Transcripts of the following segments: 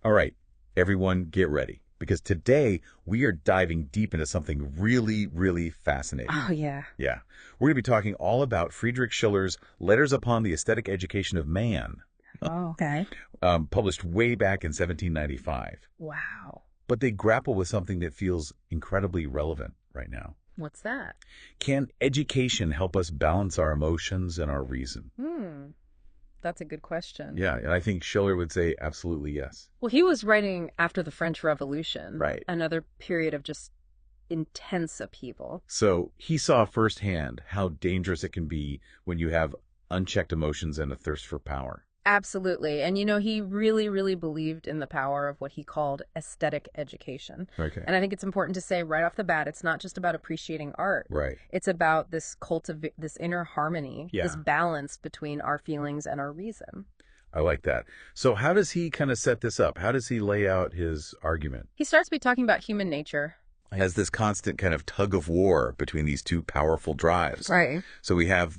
All right, everyone get ready, because today we are diving deep into something really, really fascinating. Oh, yeah. Yeah. We're going to be talking all about Friedrich Schiller's Letters Upon the Aesthetic Education of Man, Oh, okay. published way back in 1795. Wow. But they grapple with something that feels incredibly relevant right now. What's that? Can education help us balance our emotions and our reason? That's a good question. Yeah, and I think Schiller would say absolutely yes. Well, he was writing after the French Revolution. Right. Another period of just intense upheaval. So he saw firsthand how dangerous it can be when you have unchecked emotions and a thirst for power. Absolutely. And, he really, really believed in the power of what he called aesthetic education. Okay. And I think it's important to say right off the bat, it's not just about appreciating art. Right. It's about this this inner harmony, this balance between our feelings and our reason. I like that. So how does he kind of set this up? How does he lay out his argument? He starts by talking about human nature. Has this constant kind of tug of war between these two powerful drives. Right. So we have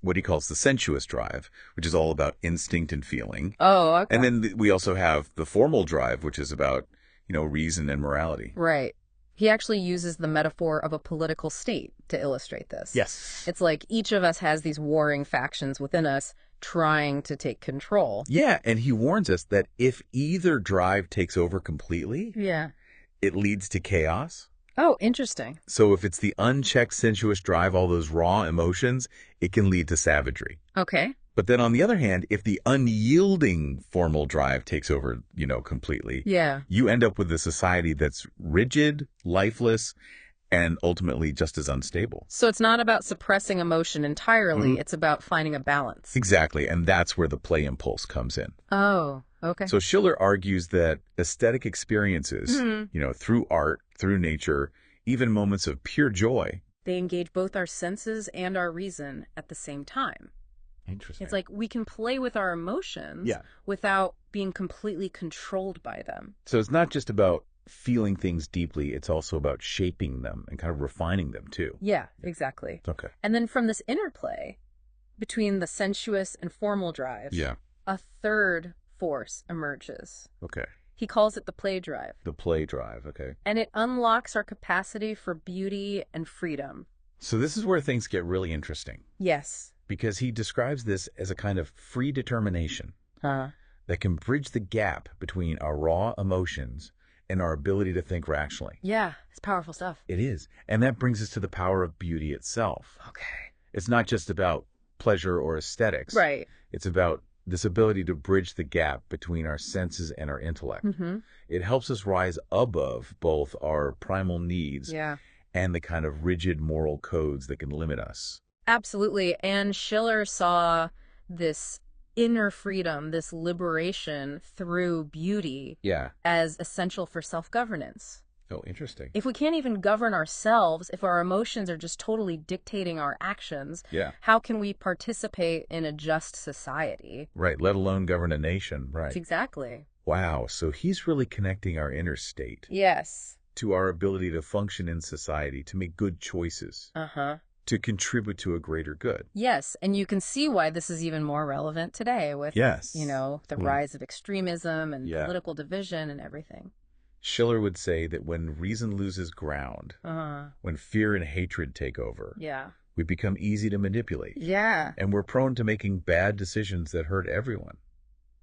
what he calls the sensuous drive, which is all about instinct and feeling. Oh, okay. And then we also have the formal drive, which is about, reason and morality. Right. He actually uses the metaphor of a political state to illustrate this. Yes. It's like each of us has these warring factions within us trying to take control. Yeah, and he warns us that if either drive takes over completely, it leads to chaos. Oh, interesting. So if it's the unchecked sensuous drive, all those raw emotions, it can lead to savagery. Okay. But then on the other hand, if the unyielding formal drive takes over, completely, you end up with a society that's rigid, lifeless, and ultimately just as unstable. So it's not about suppressing emotion entirely. It's about finding a balance. Exactly. And that's where the play impulse comes in. Oh, okay. So Schiller argues that aesthetic experiences, through art, through nature, even moments of pure joy, they engage both our senses and our reason at the same time. Interesting. It's like we can play with our emotions without being completely controlled by them. So it's not just about feeling things deeply, it's also about shaping them and kind of refining them too. Yeah, exactly. Okay. And then from this interplay between the sensuous and formal drives, a third force emerges. Okay. He calls it the play drive. The play drive, okay. And it unlocks our capacity for beauty and freedom. So this is where things get really interesting. Yes. Because he describes this as a kind of free determination that can bridge the gap between our raw emotions and our ability to think rationally. Yeah, it's powerful stuff. It is. And that brings us to the power of beauty itself. Okay. It's not just about pleasure or aesthetics. Right. It's about this ability to bridge the gap between our senses and our intellect. It helps us rise above both our primal needs and the kind of rigid moral codes that can limit us. Absolutely. And Schiller saw this inner freedom, this liberation through beauty as essential for self-governance. Oh, interesting. If we can't even govern ourselves, if our emotions are just totally dictating our actions, how can we participate in a just society? Right, let alone govern a nation, right. Exactly. Wow, so he's really connecting our inner state. Yes. To our ability to function in society, to make good choices. To contribute to a greater good. Yes, and you can see why this is even more relevant today with, the rise of extremism and political division and everything. Schiller would say that when reason loses ground, when fear and hatred take over, we become easy to manipulate. And we're prone to making bad decisions that hurt everyone.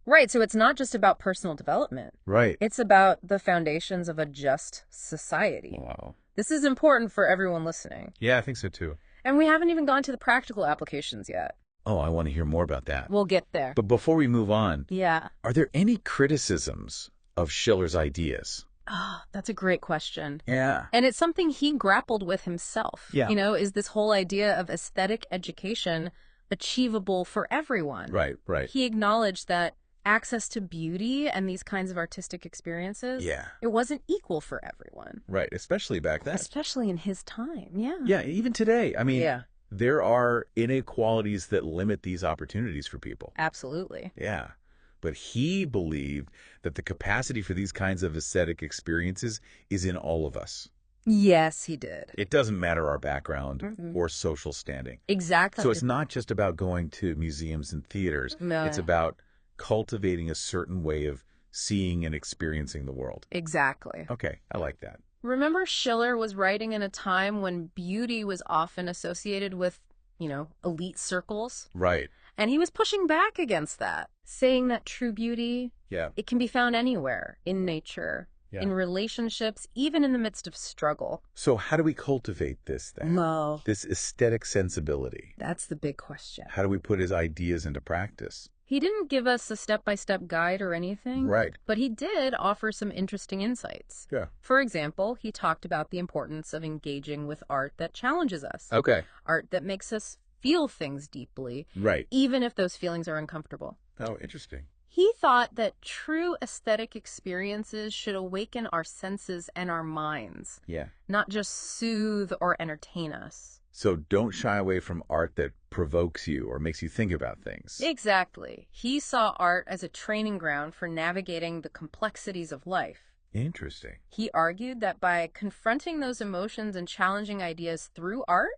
Right, so it's not just about personal development. Right. It's about the foundations of a just society. Wow. This is important for everyone listening. Yeah, I think so too. And we haven't even gone to the practical applications yet. Oh, I want to hear more about that. We'll get there. But before we move on, are there any criticisms of Schiller's ideas? Oh, that's a great question. Yeah. And it's something he grappled with himself. Yeah. Is this whole idea of aesthetic education achievable for everyone? Right, right. He acknowledged that access to beauty and these kinds of artistic experiences, it wasn't equal for everyone. Right, especially back then. Especially in his time, Yeah, even today. I mean, there are inequalities that limit these opportunities for people. Absolutely. Yeah. But he believed that the capacity for these kinds of aesthetic experiences is in all of us. Yes, he did. It doesn't matter our background or social standing. Exactly. So it's not just about going to museums and theaters. No. It's about cultivating a certain way of seeing and experiencing the world. Exactly. Okay, I like that. Remember, Schiller was writing in a time when beauty was often associated with, elite circles? Right. And he was pushing back against that, saying that true beauty, it can be found anywhere, in nature, in relationships, even in the midst of struggle. So how do we cultivate this then? Well, this aesthetic sensibility? That's the big question. How do we put his ideas into practice? He didn't give us a step-by-step guide or anything. Right. But he did offer some interesting insights. Yeah. For example, he talked about the importance of engaging with art that challenges us. Okay. Art that makes us feel things deeply. Right. Even if those feelings are uncomfortable. Oh, interesting. He thought that true aesthetic experiences should awaken our senses and our minds. Yeah. Not just soothe or entertain us. So don't shy away from art that provokes you or makes you think about things. Exactly. He saw art as a training ground for navigating the complexities of life. Interesting. He argued that by confronting those emotions and challenging ideas through art,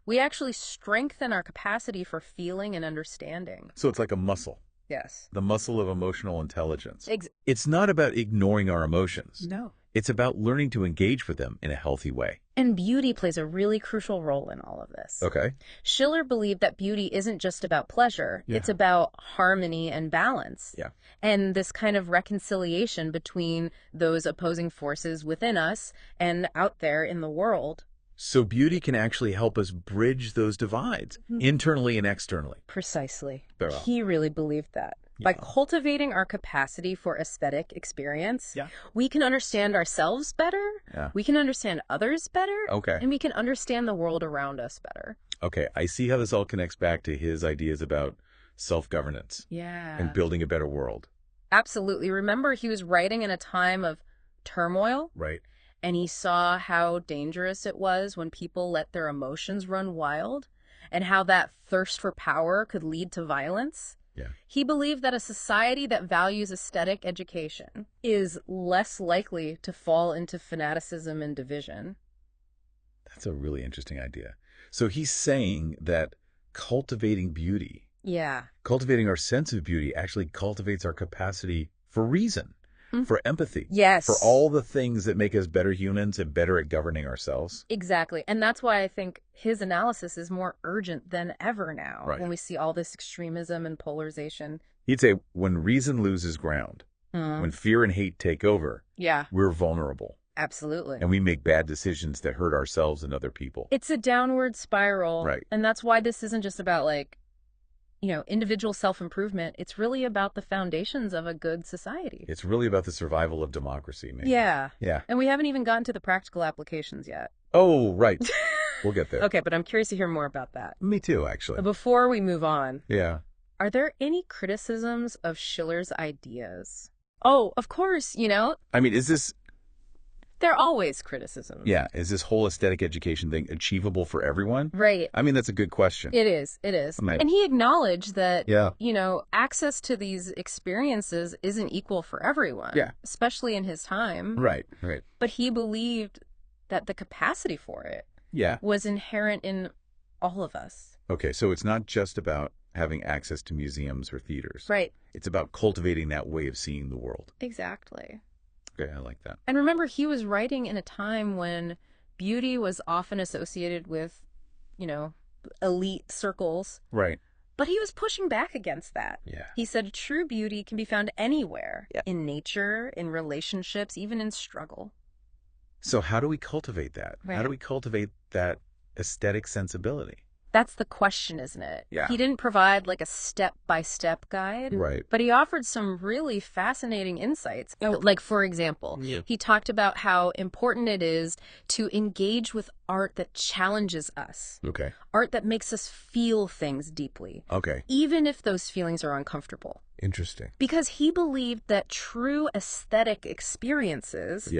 we actually strengthen our capacity for feeling and understanding. So it's like a muscle. Yes. The muscle of emotional intelligence. It's not about ignoring our emotions. No. It's about learning to engage with them in a healthy way. And beauty plays a really crucial role in all of this. Okay. Schiller believed that beauty isn't just about pleasure. It's about harmony and balance. Yeah. And this kind of reconciliation between those opposing forces within us and out there in the world. So beauty can actually help us bridge those divides, internally and externally. Precisely. Very well. He really believed that. By cultivating our capacity for aesthetic experience, we can understand ourselves better, we can understand others better, and we can understand the world around us better. Okay, I see how this all connects back to his ideas about self-governance and building a better world. Absolutely. Remember, he was writing in a time of turmoil. Right. And he saw how dangerous it was when people let their emotions run wild and how that thirst for power could lead to violence. Yeah. He believed that a society that values aesthetic education is less likely to fall into fanaticism and division. That's a really interesting idea. So he's saying that cultivating beauty, cultivating our sense of beauty actually cultivates our capacity for reason. For empathy. Yes. For all the things that make us better humans and better at governing ourselves. Exactly. And that's why I think his analysis is more urgent than ever now when we see all this extremism and polarization. He'd say when reason loses ground, when fear and hate take over, we're vulnerable. Absolutely. And we make bad decisions that hurt ourselves and other people. It's a downward spiral. Right. And that's why this isn't just about individual self-improvement. It's really about the foundations of a good society. It's really about the survival of democracy, maybe. Yeah. Yeah. And we haven't even gotten to the practical applications yet. Oh, right. We'll get there. Okay, but I'm curious to hear more about that. Me too, actually. Before we move on. Yeah. Are there any criticisms of Schiller's ideas? Oh, of course, I mean, is this... There are always criticisms. Yeah. Is this whole aesthetic education thing achievable for everyone? Right. I mean, that's a good question. It is. It is. And he acknowledged that, access to these experiences isn't equal for everyone. Yeah. Especially in his time. Right. Right. But he believed that the capacity for it was inherent in all of us. Okay. So it's not just about having access to museums or theaters. Right. It's about cultivating that way of seeing the world. Exactly. Okay, I like that. And remember, he was writing in a time when beauty was often associated with, elite circles. Right. But he was pushing back against that. Yeah. He said true beauty can be found anywhere, in nature, in relationships, even in struggle. So how do we cultivate that? Right. How do we cultivate that aesthetic sensibility? That's the question, isn't it? Yeah. He didn't provide like a step-by-step guide. Right. But he offered some really fascinating insights. Like, for example, he talked about how important it is to engage with art that challenges us. Okay. Art that makes us feel things deeply. Okay. Even if those feelings are uncomfortable. Interesting. Because he believed that true aesthetic experiences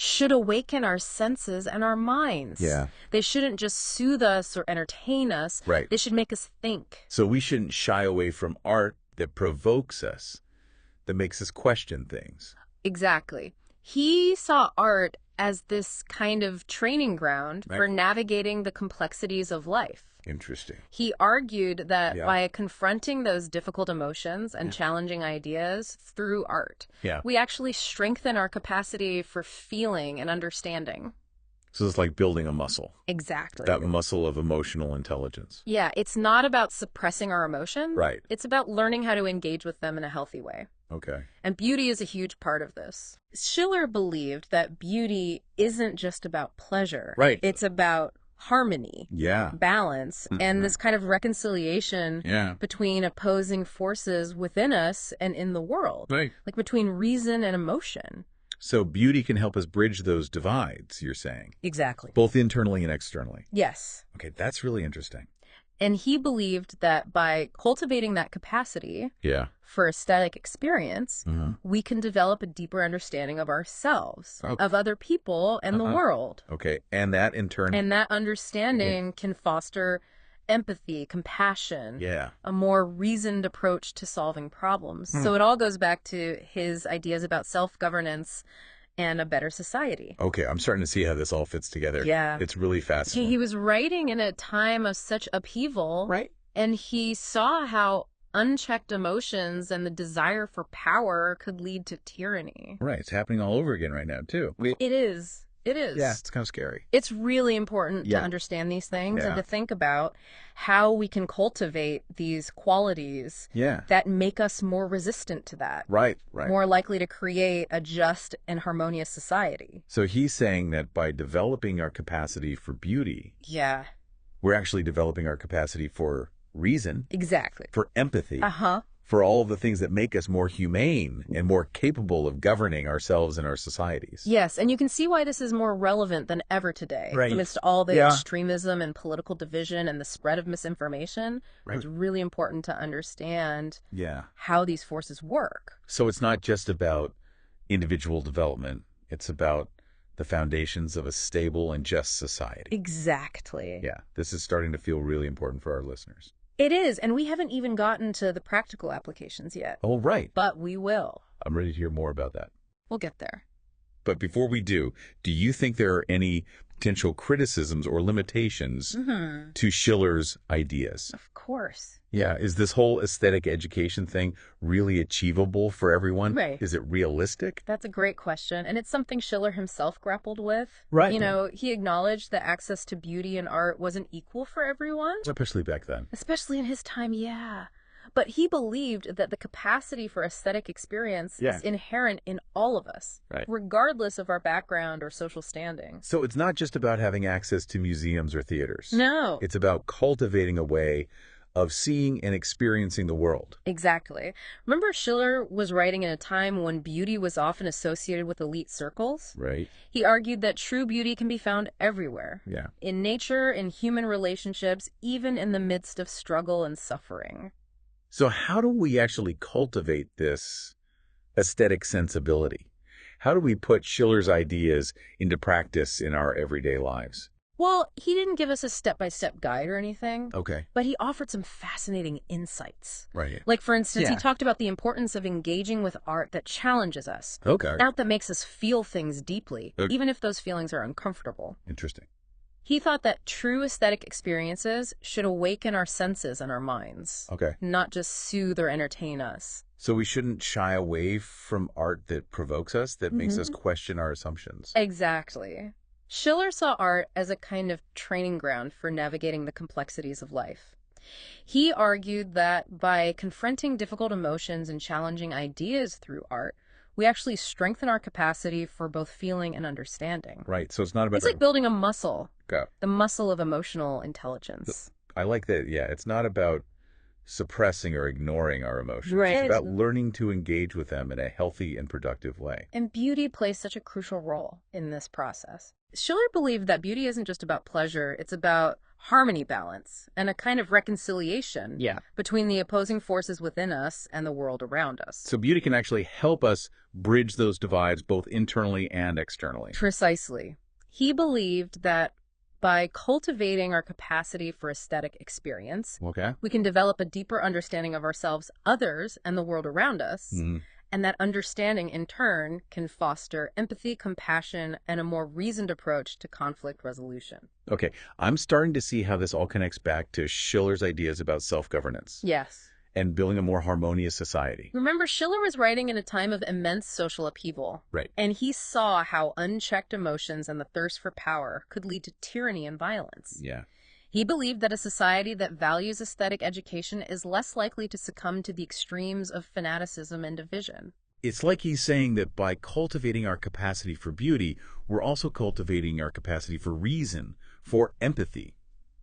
should awaken our senses and our minds. Yeah. They shouldn't just soothe us or entertain us. Right. They should make us think. So we shouldn't shy away from art that provokes us, that makes us question things. Exactly. He saw art as this kind of training ground for navigating the complexities of life. Interesting. He argued that by confronting those difficult emotions and challenging ideas through art, we actually strengthen our capacity for feeling and understanding. So it's like building a muscle. Exactly. That muscle of emotional intelligence. Yeah, it's not about suppressing our emotions. Right. It's about learning how to engage with them in a healthy way. Okay. And beauty is a huge part of this. Schiller believed that beauty isn't just about pleasure. Right. It's about harmony, balance, and this kind of reconciliation between opposing forces within us and in the world. Right. Like between reason and emotion. So beauty can help us bridge those divides, you're saying? Exactly. Both internally and externally? Yes. Okay, that's really interesting. And he believed that by cultivating that capacity for aesthetic experience, we can develop a deeper understanding of ourselves, of other people, and the world. Okay, and that in turn... And that understanding can foster empathy, compassion, a more reasoned approach to solving problems. So it all goes back to his ideas about self-governance and a better society. Okay, I'm starting to see how this all fits together. Yeah. It's really fascinating. He was writing in a time of such upheaval. Right. And he saw how unchecked emotions and the desire for power could lead to tyranny. Right. It's happening all over again right now, too. It is. It is. Yeah, it's kind of scary. It's really important to understand these things and to think about how we can cultivate these qualities that make us more resistant to that. Right. More likely to create a just and harmonious society. So he's saying that by developing our capacity for beauty, we're actually developing our capacity for reason. Exactly. For empathy. For all of the things that make us more humane and more capable of governing ourselves and our societies. Yes, and you can see why this is more relevant than ever today. Right. Amidst all the extremism and political division and the spread of misinformation, it's really important to understand how these forces work. So it's not just about individual development. It's about the foundations of a stable and just society. Exactly. Yeah, this is starting to feel really important for our listeners. It is, and we haven't even gotten to the practical applications yet. Oh, right. But we will. I'm ready to hear more about that. We'll get there. But before we do you think there are any potential criticisms or limitations to Schiller's ideas? Of course. Yeah. Is this whole aesthetic education thing really achievable for everyone? Right. Is it realistic? That's a great question. And it's something Schiller himself grappled with. Right. You know, he acknowledged that access to beauty and art wasn't equal for everyone. Especially back then. Especially in his time, But he believed that the capacity for aesthetic experience is inherent in all of us, regardless of our background or social standing. So it's not just about having access to museums or theaters. No. It's about cultivating a way of seeing and experiencing the world. Exactly. Remember, Schiller was writing in a time when beauty was often associated with elite circles? Right. He argued that true beauty can be found everywhere. Yeah. In nature, in human relationships, even in the midst of struggle and suffering. So how do we actually cultivate this aesthetic sensibility? How do we put Schiller's ideas into practice in our everyday lives? Well, he didn't give us a step-by-step guide or anything. Okay. But he offered some fascinating insights. Right. Like, for instance, he talked about the importance of engaging with art that challenges us. Okay. Art that makes us feel things deeply, even if those feelings are uncomfortable. Interesting. He thought that true aesthetic experiences should awaken our senses and our minds. Okay. Not just soothe or entertain us. So we shouldn't shy away from art that provokes us, that makes us question our assumptions. Exactly. Schiller saw art as a kind of training ground for navigating the complexities of life. He argued that by confronting difficult emotions and challenging ideas through art, we actually strengthen our capacity for both feeling and understanding. Right. So it's not about... It's like building a muscle. Go. The muscle of emotional intelligence. I like that. Yeah. It's not about suppressing or ignoring our emotions. Right. It's about learning to engage with them in a healthy and productive way. And beauty plays such a crucial role in this process. Schiller believed that beauty isn't just about pleasure, it's about harmony, balance, and a kind of reconciliation between the opposing forces within us and the world around us. So beauty can actually help us bridge those divides both internally and externally. Precisely. He believed that by cultivating our capacity for aesthetic experience, we can develop a deeper understanding of ourselves, others, and the world around us. And that understanding, in turn, can foster empathy, compassion, and a more reasoned approach to conflict resolution. Okay, I'm starting to see how this all connects back to Schiller's ideas about self-governance. Yes. And building a more harmonious society. Remember, Schiller was writing in a time of immense social upheaval. Right. And he saw how unchecked emotions and the thirst for power could lead to tyranny and violence. Yeah. He believed that a society that values aesthetic education is less likely to succumb to the extremes of fanaticism and division. It's like he's saying that by cultivating our capacity for beauty, we're also cultivating our capacity for reason, for empathy,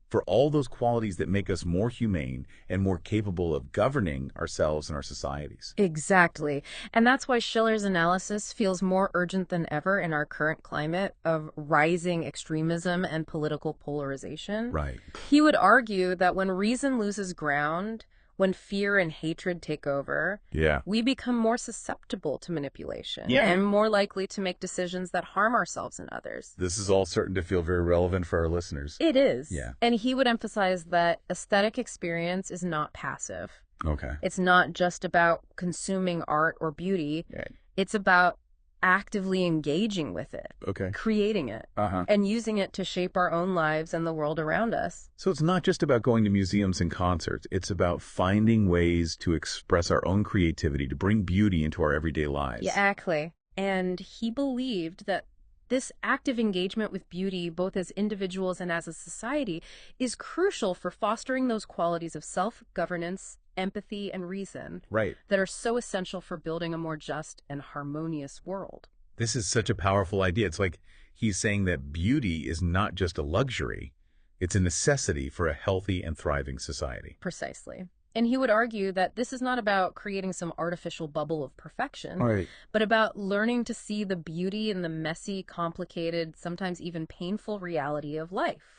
for all those qualities that make us more humane and more capable of governing ourselves and our societies. Exactly. And that's why Schiller's analysis feels more urgent than ever in our current climate of rising extremism and political polarization. Right. He would argue that when reason loses ground, when fear and hatred take over, we become more susceptible to manipulation and more likely to make decisions that harm ourselves and others. This is all starting to feel very relevant for our listeners. It is. Yeah. And he would emphasize that aesthetic experience is not passive. Okay. It's not just about consuming art or beauty. Right. It's about actively engaging with it, creating it, and using it to shape our own lives and the world around us. So it's not just about going to museums and concerts. It's about finding ways to express our own creativity, to bring beauty into our everyday lives. Yeah, exactly. And he believed that this active engagement with beauty, both as individuals and as a society, is crucial for fostering those qualities of self-governance, empathy, and reason that are so essential for building a more just and harmonious world. This is such a powerful idea. It's like he's saying that beauty is not just a luxury, it's a necessity for a healthy and thriving society. Precisely. And he would argue that this is not about creating some artificial bubble of perfection, but about learning to see the beauty in the messy, complicated, sometimes even painful reality of life.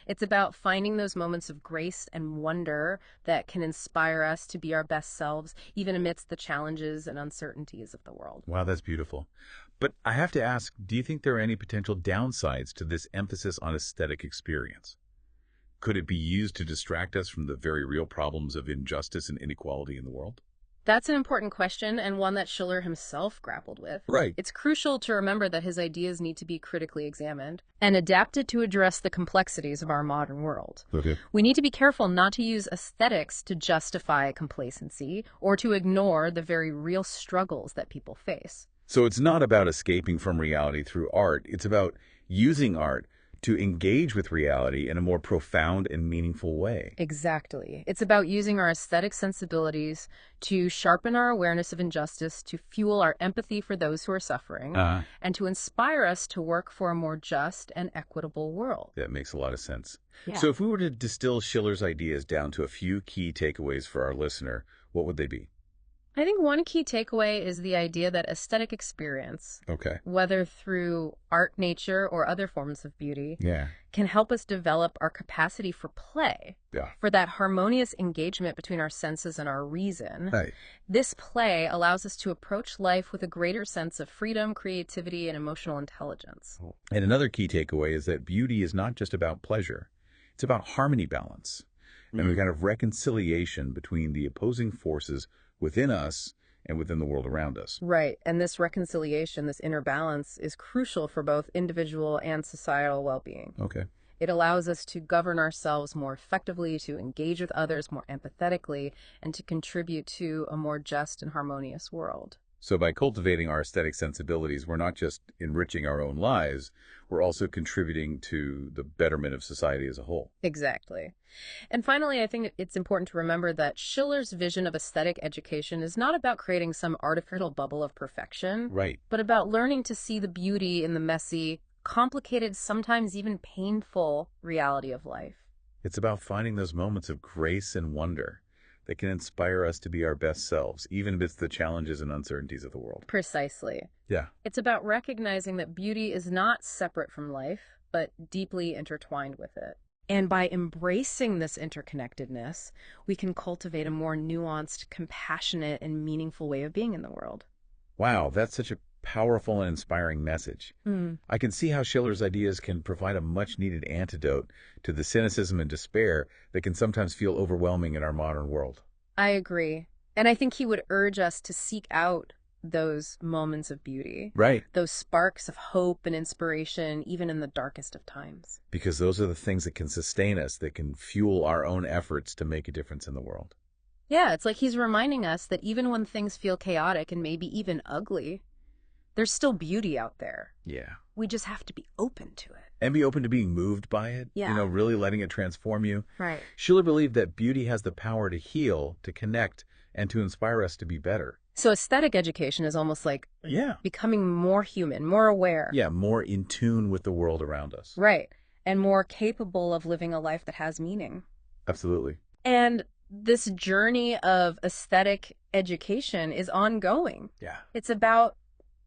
It's about finding those moments of grace and wonder that can inspire us to be our best selves, even amidst the challenges and uncertainties of the world. Wow, that's beautiful. But I have to ask, do you think there are any potential downsides to this emphasis on aesthetic experience? Could it be used to distract us from the very real problems of injustice and inequality in the world? That's an important question, and one that Schiller himself grappled with. It's crucial to remember that his ideas need to be critically examined and adapted to address the complexities of our modern world. We need to be careful not to use aesthetics to justify complacency or to ignore the very real struggles that people face. So it's not about escaping from reality through art. It's about using art to engage with reality in a more profound and meaningful way. Exactly. It's about using our aesthetic sensibilities to sharpen our awareness of injustice, to fuel our empathy for those who are suffering, and to inspire us to work for a more just and equitable world. That makes a lot of sense. So if we were to distill Schiller's ideas down to a few key takeaways for our listener, what would they be? I think one key takeaway is the idea that aesthetic experience, whether through art, nature, or other forms of beauty, can help us develop our capacity for play, for that harmonious engagement between our senses and our reason. This play allows us to approach life with a greater sense of freedom, creativity, and emotional intelligence. And another key takeaway is that beauty is not just about pleasure. It's about harmony balance and a kind of reconciliation between the opposing forces within us and within the world around us. Right. And this reconciliation, this inner balance, is crucial for both individual and societal well-being. It allows us to govern ourselves more effectively, to engage with others more empathetically, and to contribute to a more just and harmonious world. So by cultivating our aesthetic sensibilities, we're not just enriching our own lives, we're also contributing to the betterment of society as a whole. Exactly. And finally, I think it's important to remember that Schiller's vision of aesthetic education is not about creating some artificial bubble of perfection, but about learning to see the beauty in the messy, complicated, sometimes even painful reality of life. It's about finding those moments of grace and wonder that can inspire us to be our best selves, even amidst the challenges and uncertainties of the world. Precisely. It's about recognizing that beauty is not separate from life, but deeply intertwined with it. And by embracing this interconnectedness, we can cultivate a more nuanced, compassionate, and meaningful way of being in the world. Wow, that's such a powerful and inspiring message. I can see how Schiller's ideas can provide a much-needed antidote to the cynicism and despair that can sometimes feel overwhelming in our modern world. I agree. And I think he would urge us to seek out those moments of beauty. Right. Those sparks of hope and inspiration, even in the darkest of times. Because those are the things that can sustain us, that can fuel our own efforts to make a difference in the world. Yeah, it's like he's reminding us that even when things feel chaotic and maybe even ugly, there's still beauty out there. Yeah. We just have to be open to it. And be open to being moved by it. Yeah. You know, really letting it transform you. Right. Schiller believed that beauty has the power to heal, to connect, and to inspire us to be better. So aesthetic education is almost like becoming more human, more aware. Yeah, more in tune with the world around us. Right. And more capable of living a life that has meaning. Absolutely. And this journey of aesthetic education is ongoing. Yeah. It's about,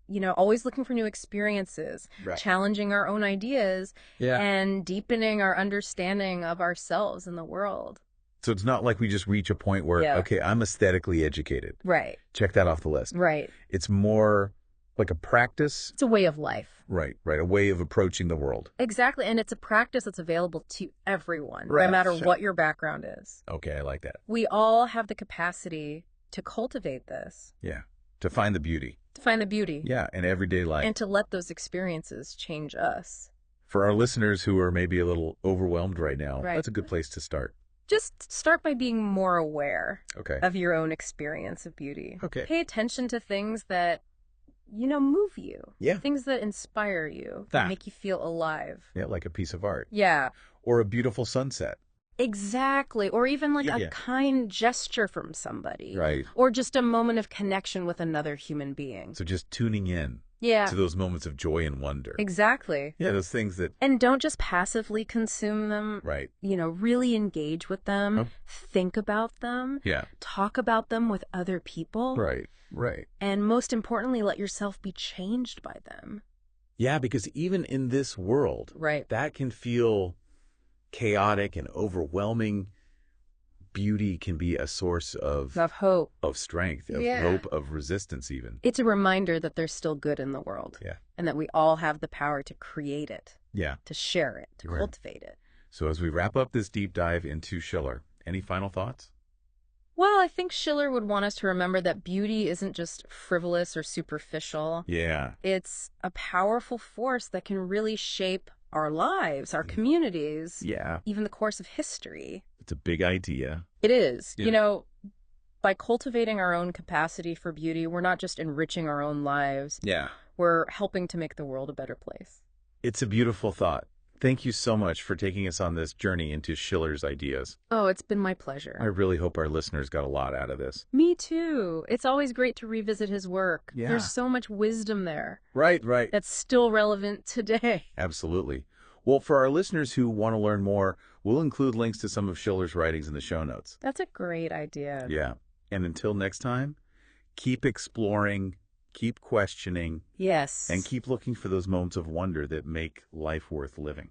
you know, always looking for new experiences, challenging our own ideas, and deepening our understanding of ourselves and the world. So it's not like we just reach a point where, okay, I'm aesthetically educated. Right. Check that off the list. Right. It's more like a practice. It's a way of life. Right. A way of approaching the world. Exactly. And it's a practice that's available to everyone, no matter what your background is. Okay, I like that. We all have the capacity to cultivate this. Yeah. To find the beauty. To find the beauty. Yeah, in everyday life. And to let those experiences change us. For our listeners who are maybe a little overwhelmed right now, that's a good place to start. Just start by being more aware of your own experience of beauty. Okay. Pay attention to things that, you know, move you. Yeah. Things that inspire you, that make you feel alive. Yeah, like a piece of art. Yeah. Or a beautiful sunset. Exactly. Or even like a kind gesture from somebody. Right. Or just a moment of connection with another human being. So just tuning in. Yeah. To those moments of joy and wonder. Exactly. Yeah, those things that... And don't just passively consume them. Right. You know, really engage with them. Think about them. Yeah. Talk about them with other people. Right. And most importantly, let yourself be changed by them. Yeah, because even in this world, that can feel chaotic and overwhelming. Beauty can be a source of hope, of strength, of hope, of resistance even. It's a reminder that there's still good in the world. Yeah. And that we all have the power to create it. Yeah. To share it, to cultivate it. So as we wrap up this deep dive into Schiller, any final thoughts? Well, I think Schiller would want us to remember that beauty isn't just frivolous or superficial. Yeah. It's a powerful force that can really shape our lives, our communities, even the course of history. It's a big idea. It is. Yeah. You know, by cultivating our own capacity for beauty, we're not just enriching our own lives. Yeah. We're helping to make the world a better place. It's a beautiful thought. Thank you so much for taking us on this journey into Schiller's ideas. Oh, it's been my pleasure. I really hope our listeners got a lot out of this. Me too. It's always great to revisit his work. Yeah. There's so much wisdom there. Right. That's still relevant today. Absolutely. Well, for our listeners who want to learn more, we'll include links to some of Schiller's writings in the show notes. That's a great idea. Yeah. And until next time, keep exploring, keep questioning. Yes. And keep looking for those moments of wonder that make life worth living.